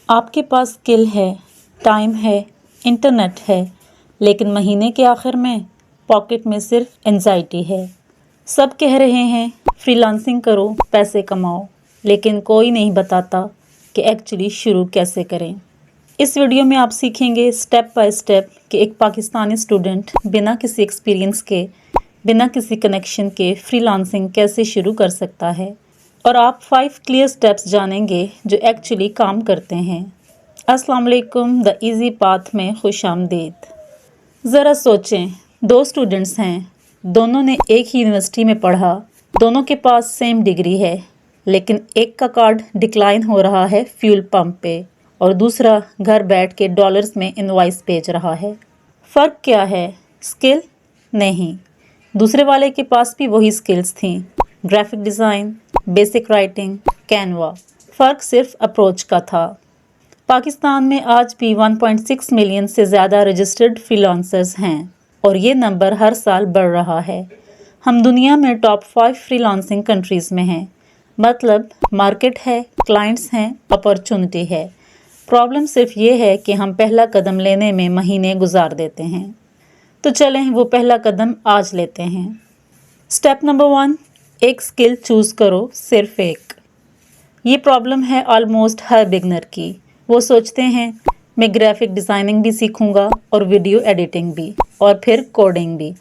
آپ کے پاس اسکل ہے، ٹائم ہے، انٹرنیٹ ہے، لیکن مہینے کے آخر میں پاکٹ میں صرف انزائٹی ہے۔ سب کہہ رہے ہیں فری لانسنگ کرو، پیسے کماؤ، لیکن کوئی نہیں بتاتا کہ ایکچولی شروع کیسے کریں۔ اس ویڈیو میں آپ سیکھیں گے سٹیپ بائی سٹیپ کہ ایک پاکستانی اسٹوڈنٹ بنا کسی ایکسپیرینس کے، بنا کسی کنیکشن کے فری لانسنگ کیسے شروع کر سکتا ہے، اور آپ 5 کلیئر سٹیپس جانیں گے جو ایکچولی کام کرتے ہیں۔ السلام علیکم، دا ایزی پاتھ میں خوش آمدید۔ ذرا سوچیں، 2 اسٹوڈنٹس ہیں، دونوں نے ایک ہی یونیورسٹی میں پڑھا، دونوں کے پاس سیم ڈگری ہے، لیکن ایک کا کارڈ ڈکلائن ہو رہا ہے فیول پمپ پہ اور دوسرا گھر بیٹھ کے ڈالرز میں انوائس بھیج رہا ہے۔ فرق کیا ہے؟ اسکل؟ نہیں، دوسرے والے کے پاس بھی وہی اسکلز تھیں، graphic design, basic writing, Canva. فرق صرف اپروچ کا تھا۔ پاکستان میں آج بھی 1.6 ملین سے زیادہ رجسٹرڈ فری لانسرز ہیں اور یہ نمبر ہر سال بڑھ رہا ہے۔ ہم دنیا میں ٹاپ 5 فری لانسنگ کنٹریز میں ہیں، مطلب مارکیٹ ہے، کلائنٹس ہیں، اپارچونٹی ہے۔ پرابلم صرف یہ ہے کہ ہم پہلا قدم لینے میں مہینے گزار دیتے ہیں۔ تو چلیں وہ پہلا قدم آج لیتے ہیں۔ سٹیپ نمبر 1، ایک اسکل چوز کرو، صرف ایک۔ یہ پرابلم ہے آلموسٹ ہر بگنر کی۔ وہ سوچتے ہیں میں گرافک ڈیزائننگ بھی سیکھوں گا اور ویڈیو ایڈیٹنگ بھی اور پھر کوڈنگ بھی،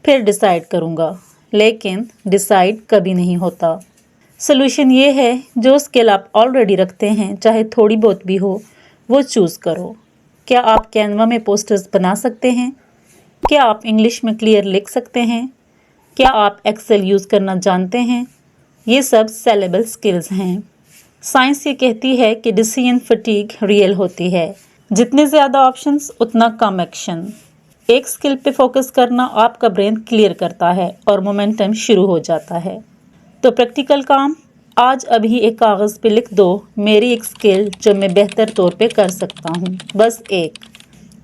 پھر ڈیسائیڈ کروں گا، لیکن ڈیسائیڈ کبھی نہیں ہوتا۔ سلوشن یہ ہے جو اسکل آپ آلریڈی رکھتے ہیں، چاہے تھوڑی بہت بھی ہو، وہ چوز کرو۔ کیا آپ کینوا میں پوسٹرز بنا سکتے ہیں؟ کیا آپ انگلش میں کلیئر لکھ سکتے ہیں؟ کیا آپ ایکسل یوز کرنا جانتے ہیں؟ یہ سب سیلیبل اسکلز ہیں۔ سائنس یہ کہتی ہے کہ ڈیسیژن فٹیگ ریئل ہوتی ہے، جتنے زیادہ آپشنز اتنا کم ایکشن۔ ایک اسکل پہ فوکس کرنا آپ کا برین کلیئر کرتا ہے اور مومنٹم شروع ہو جاتا ہے۔ تو پریکٹیکل کام، آج ابھی ایک کاغذ پہ لکھ دو میری ایک اسکل جو میں بہتر طور پہ کر سکتا ہوں، بس ایک۔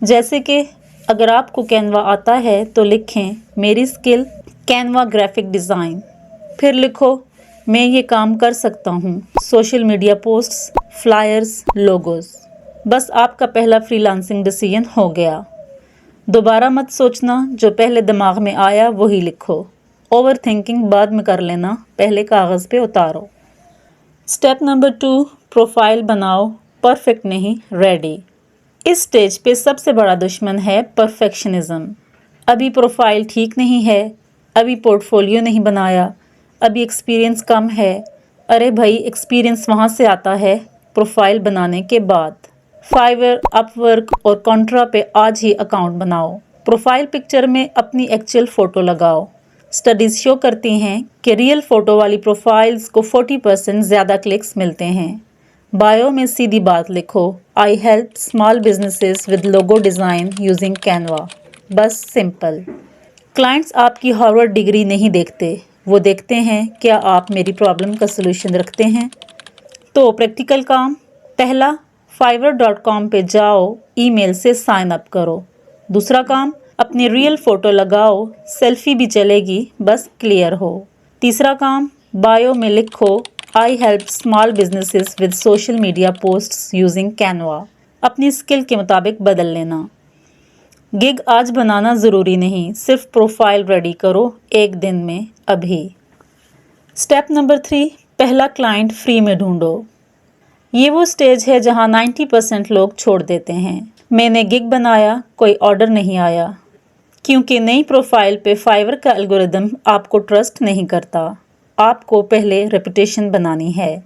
جیسے کہ اگر آپ کو کینوا آتا ہے تو لکھیں میری اسکل کینوا گرافک ڈیزائن، پھر لکھو میں یہ کام کر سکتا ہوں، social media posts, flyers, logos. بس آپ کا پہلا فری لانسنگ ڈیسیژن ہو گیا۔ دوبارہ مت سوچنا، جو پہلے دماغ میں آیا وہی لکھو۔ اوور تھنکنگ بعد میں کر لینا، پہلے کاغذ پہ اتارو۔ سٹیپ نمبر 2، پروفائل بناؤ، پرفیکٹ نہیں، ریڈی۔ اس سٹیج پہ سب سے بڑا دشمن ہے پرفیکشنزم۔ ابھی پروفائل ٹھیک نہیں ہے، ابھی پورٹ فولیو نہیں بنایا، ابھی ایکسپیرینس کم ہے۔ ارے بھائی، ایکسپیرینس وہاں سے آتا ہے پروفائل بنانے کے بعد۔ فائور، اپ ورک اور کنٹرا پہ آج ہی اکاؤنٹ بناؤ۔ پروفائل پکچر میں اپنی ایکچوئل فوٹو لگاؤ۔ اسٹڈیز شو کرتی ہیں کہ ریئل فوٹو والی پروفائلز کو 40% زیادہ کلکس ملتے ہیں۔ بایو میں سیدھی بات لکھو، I help small businesses with logo design using Canva. بس سمپل۔ کلائنٹس آپ کی ہارورڈ ڈگری نہیں دیکھتے، وہ دیکھتے ہیں کیا آپ میری پرابلم کا سلوشن رکھتے ہیں۔ تو پریکٹیکل کام، پہلا fiverr.com پہ جاؤ، ای میل سے سائن اپ کرو۔ دوسرا کام، اپنی ریئل فوٹو لگاؤ، سیلفی بھی چلے گی، بس کلیئر ہو۔ تیسرا کام، بایو میں لکھو I help small businesses with social media posts using Canva. اپنی اسکل کے مطابق بدل لینا۔ گگ آج بنانا ضروری نہیں، صرف پروفائل ریڈی کرو ایک دن میں، ابھی۔ سٹیپ نمبر 3، پہلا کلائنٹ فری میں ڈھونڈو۔ یہ وہ سٹیج ہے جہاں 90% لوگ چھوڑ دیتے ہیں۔ میں نے گگ بنایا، کوئی آرڈر نہیں آیا، کیونکہ نئی پروفائل پہ فائور کا الگوریدم آپ کو ٹرسٹ نہیں کرتا۔ آپ کو پہلے ریپوٹیشن بنانی ہے۔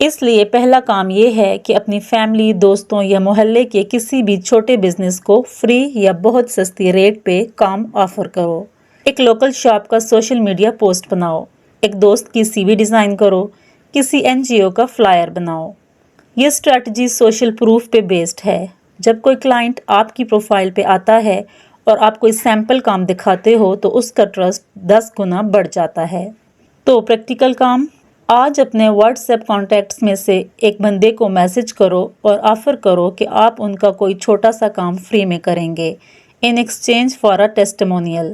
اس لیے پہلا کام یہ ہے کہ اپنی فیملی، دوستوں یا محلے کے کسی بھی چھوٹے بزنس کو فری یا بہت سستی ریٹ پہ کام آفر کرو۔ ایک لوکل شاپ کا سوشل میڈیا پوسٹ بناؤ، ایک دوست کی سی وی ڈیزائن کرو، کسی NGO کا فلائر بناؤ۔ یہ اسٹریٹجی سوشل پروف پہ بیسڈ ہے۔ جب کوئی کلائنٹ آپ کی پروفائل پہ آتا ہے اور آپ کوئی سیمپل کام دکھاتے ہو تو اس کا ٹرسٹ 10 گنا بڑھ جاتا ہے۔ تو پریکٹیکل کام، آج اپنے واٹس ایپ کانٹیکٹس میں سے ایک بندے کو میسج کرو اور آفر کرو کہ آپ ان کا کوئی چھوٹا سا کام فری میں کریں گے in exchange for a testimonial.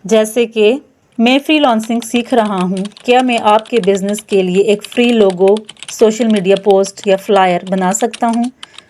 جیسے کہ میں فری لانسنگ سیکھ رہا ہوں، کیا میں آپ کے بزنس کے لیے ایک فری لوگو، سوشل میڈیا پوسٹ یا فلائر بنا سکتا ہوں؟